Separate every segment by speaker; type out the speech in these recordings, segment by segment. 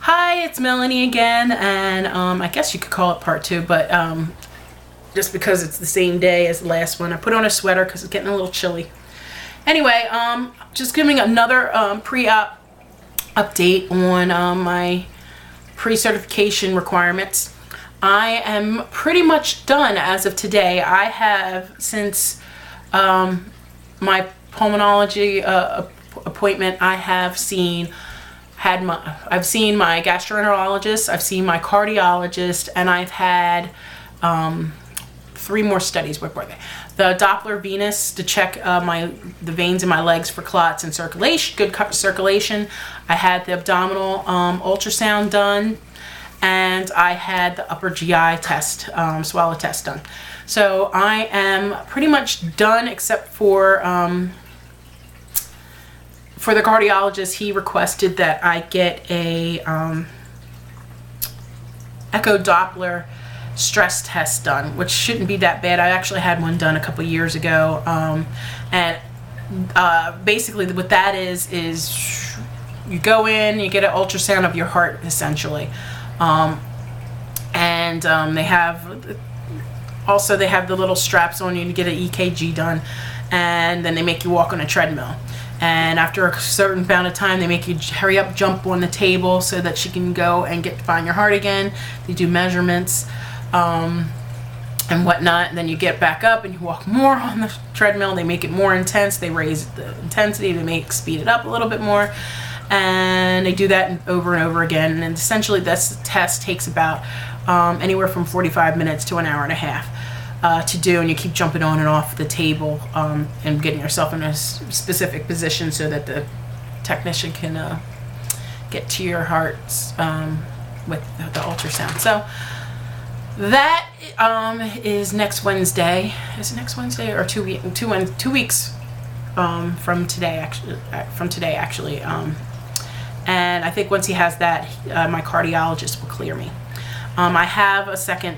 Speaker 1: Hi, it's Melanie again, and I guess you could call it part two, but just because it's the same day as the last one, I put on a sweater because it's getting a little chilly. Anyway, just giving another pre-op update on my pre-certification requirements. I am pretty much done as of today. I have, since my pulmonology appointment, I've seen my gastroenterologist, I've seen my cardiologist, and I've had 3 more studies. What were they? The Doppler venous to check the veins in my legs for clots and circulation, good circulation. I had the abdominal ultrasound done, and I had the upper GI test, swallow test done. So I am pretty much done, except for the cardiologist. He requested that I get a echo Doppler stress test done, which shouldn't be that bad. I actually had one done a couple years ago, and basically what that is you go in, you get an ultrasound of your heart, essentially, and they have the little straps on you to get an EKG done, and then they make you walk on a treadmill. And after a certain amount of time, they make you hurry up, jump on the table so that she can go and find your heart again. They do measurements and whatnot. And then you get back up and you walk more on the treadmill. They make it more intense. They raise the intensity. They speed it up a little bit more. And they do that over and over again. And essentially, this test takes about anywhere from 45 minutes to an hour and a half. To do, and you keep jumping on and off the table and getting yourself in a specific position so that the technician can get to your heart with the ultrasound. So that is next Wednesday. Is it next Wednesday or 2 weeks from today? Actually, and I think once he has that, my cardiologist will clear me. I have a second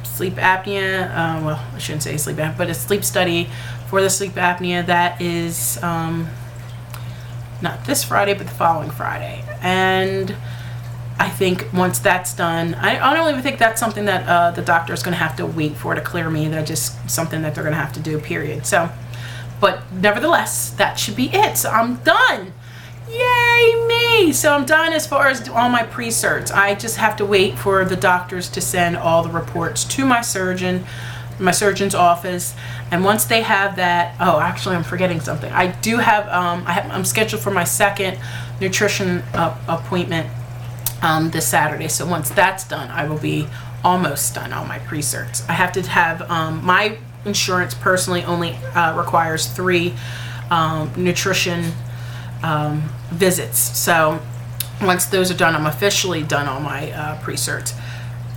Speaker 1: sleep apnea, well, I shouldn't say sleep apnea, but a sleep study for the sleep apnea that is not this Friday, but the following Friday. And I think once that's done, I don't even think that's something that the doctor is going to have to wait for to clear me. That's just something that they're going to have to do, period. So, but nevertheless, that should be it. So I'm done. Yay me! So I'm done as far as all my pre-certs. I just have to wait for the doctors to send all the reports to my surgeon's office. And once they have that, oh, actually I'm forgetting something. I do have, I'm scheduled for my second nutrition appointment this Saturday. So once that's done, I will be almost done on my pre-certs. I have to have, my insurance personally only requires 3 nutrition visits. So once those are done, I'm officially done on my pre-certs.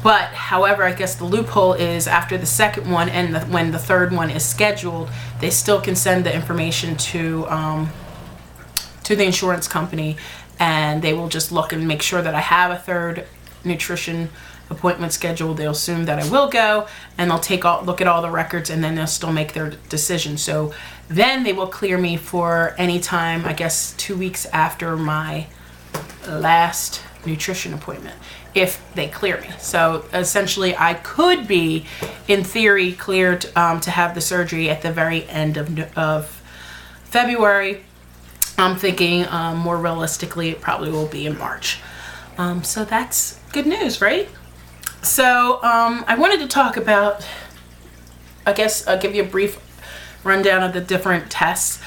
Speaker 1: But however, I guess the loophole is after the second one and when the third one is scheduled, they still can send the information to the insurance company, and they will just look and make sure that I have a third nutrition appointment scheduled. They'll assume that I will go, and they'll look at all the records, and then they'll still make their decision. So then they will clear me for any time, I guess 2 weeks after my last nutrition appointment, if they clear me. So essentially, I could be, in theory, cleared to have the surgery at the very end of February. I'm thinking more realistically, it probably will be in March. So that's good news, right? So I wanted to talk about, I guess I'll give you a brief rundown of the different tests.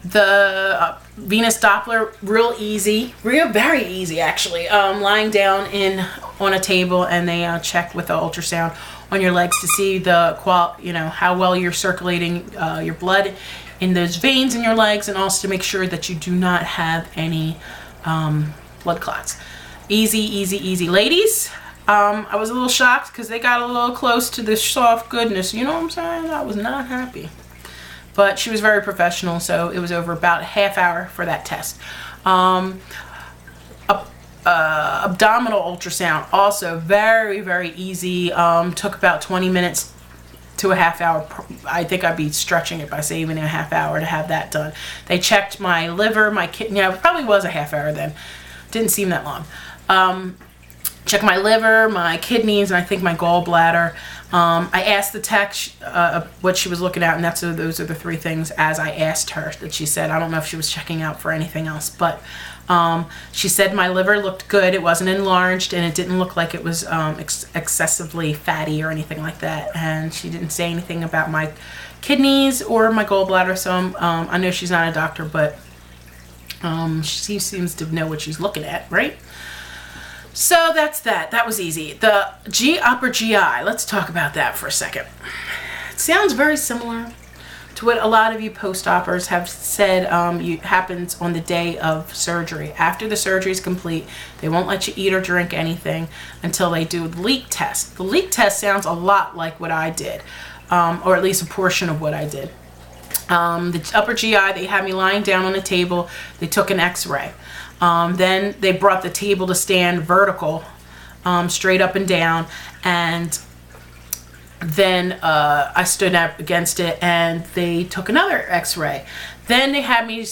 Speaker 1: The venous Doppler, very easy actually. Lying down on a table, and they check with the ultrasound on your legs to see how well you're circulating your blood in those veins in your legs, and also to make sure that you do not have any blood clots. Easy. Ladies, I was a little shocked because they got a little close to the soft goodness. You know what I'm saying? I was not happy. But she was very professional, so it was over about a half hour for that test. Abdominal ultrasound, also very easy. Took about 20 minutes to a half hour. I think I'd be stretching it by say even a half hour to have that done. They checked my liver, my kidney. It probably was a half hour then. Didn't seem that long. Check my liver, my kidneys, and I think my gallbladder. I asked the tech what she was looking at, and those are the three things as I asked her that she said. I don't know if she was checking out for anything else, but she said my liver looked good. It wasn't enlarged, and it didn't look like it was excessively fatty or anything like that. And she didn't say anything about my kidneys or my gallbladder, so I know she's not a doctor, but she seems to know what she's looking at, right? So that's that. That was easy. The upper GI, let's talk about that for a second. It sounds very similar to what a lot of you post-oppers have said happens on the day of surgery. After the surgery is complete, they won't let you eat or drink anything until they do the leak test. The leak test sounds a lot like what I did, or at least a portion of what I did. The upper GI, they had me lying down on a table. They took an x-ray. Then they brought the table to stand vertical, straight up and down, and then I stood up against it and they took another x-ray. Then they had me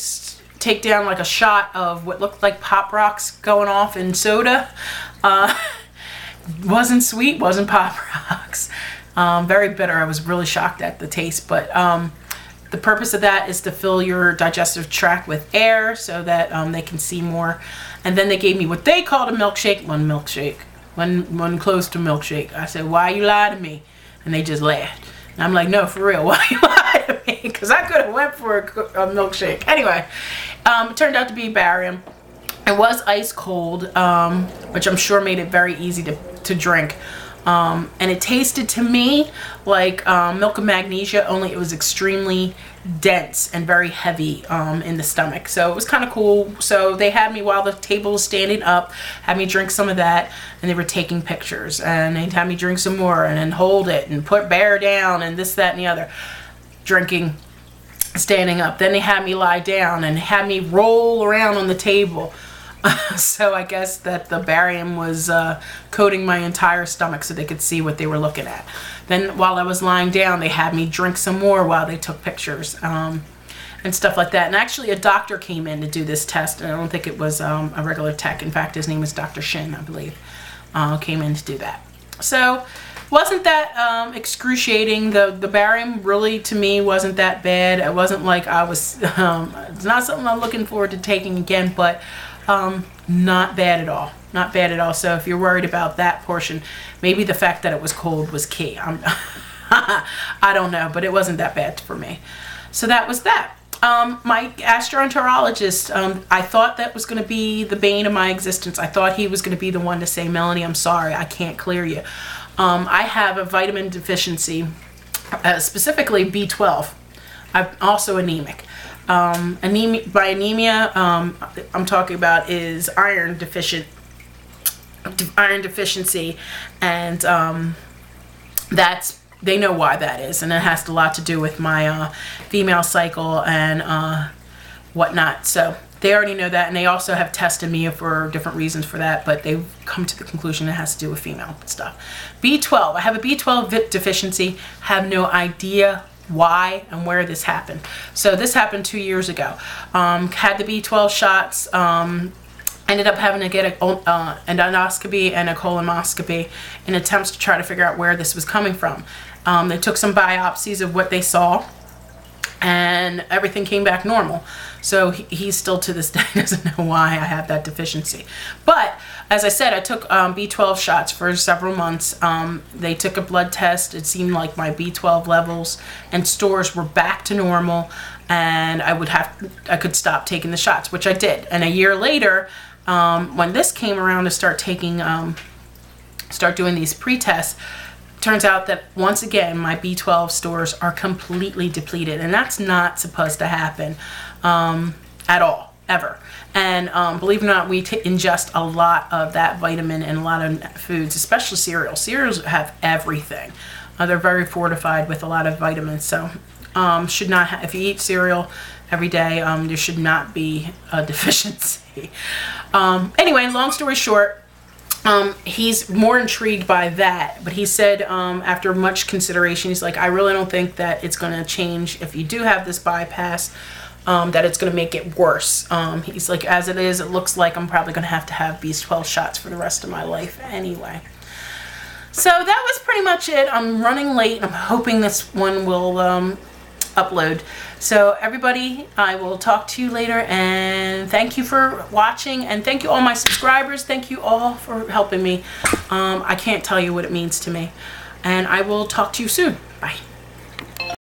Speaker 1: take down like a shot of what looked like Pop Rocks going off in soda. Wasn't sweet, wasn't Pop Rocks. Very bitter. I was really shocked at the taste, but the purpose of that is to fill your digestive tract with air so that they can see more. And then they gave me what they called a milkshake. One close to milkshake. I said, why you lie to me? And they just laughed. And I'm like, no, for real, why you lie to me? Because I could have went for a milkshake. Anyway, it turned out to be barium. It was ice cold, which I'm sure made it very easy to drink. And it tasted to me like milk of magnesia, only it was extremely dense and very heavy in the stomach. So it was kind of cool. So they had me while the table was standing up, had me drink some of that, and they were taking pictures, and they had me drink some more and then hold it and bear down and this, that, and the other. Drinking, standing up. Then they had me lie down and had me roll around on the table. So I guess that the barium was coating my entire stomach so they could see what they were looking at. Then while I was lying down, they had me drink some more while they took pictures and stuff like that. And actually a doctor came in to do this test, and I don't think it was a regular tech. In fact, his name was Dr. Shin, I believe, came in to do that. So wasn't that excruciating. The barium really, to me, wasn't that bad. It wasn't like I was, it's not something I'm looking forward to taking again, but not bad at all. Not bad at all. So if you're worried about that portion, maybe the fact that it was cold was key. I don't know, but it wasn't that bad for me. So that was that. My gastroenterologist, I thought that was going to be the bane of my existence. I thought he was going to be the one to say, Melanie, I'm sorry, I can't clear you. I have a vitamin deficiency, specifically B12. I'm also anemic. By anemia, I'm talking about is iron deficiency, and they know why that is, and it has a lot to do with my female cycle and whatnot. So they already know that, and they also have tested me for different reasons for that, but they've come to the conclusion it has to do with female stuff. B12, I have a B12 deficiency, have no idea why and where this happened. So this happened 2 years ago. Had the B12 shots, ended up having to get an endoscopy and a colonoscopy in attempts to try to figure out where this was coming from. They took some biopsies of what they saw, and everything came back normal. So he still to this day doesn't know why I have that deficiency. But as I said, I took B12 shots for several months. They took a blood test. It seemed like my B12 levels and stores were back to normal, and I could stop taking the shots, which I did. And a year later, when this came around to start doing these pre-tests, turns out that once again my B12 stores are completely depleted, and that's not supposed to happen at all, ever. And believe it or not, we ingest a lot of that vitamin in a lot of foods, especially cereals. Cereals have everything. They're very fortified with a lot of vitamins, so should not if you eat cereal every day, there should not be a deficiency. Anyway, long story short, he's more intrigued by that, but he said after much consideration, he's like, I really don't think that it's going to change if you do have this bypass, that it's going to make it worse. He's like, as it is, it looks like I'm probably going to have these 12 shots for the rest of my life anyway. So that was pretty much it. I'm running late. I'm hoping this one will upload. So everybody, I will talk to you later, and thank you for watching, and thank you all my subscribers. Thank you all for helping me. I can't tell you what it means to me, and I will talk to you soon. Bye.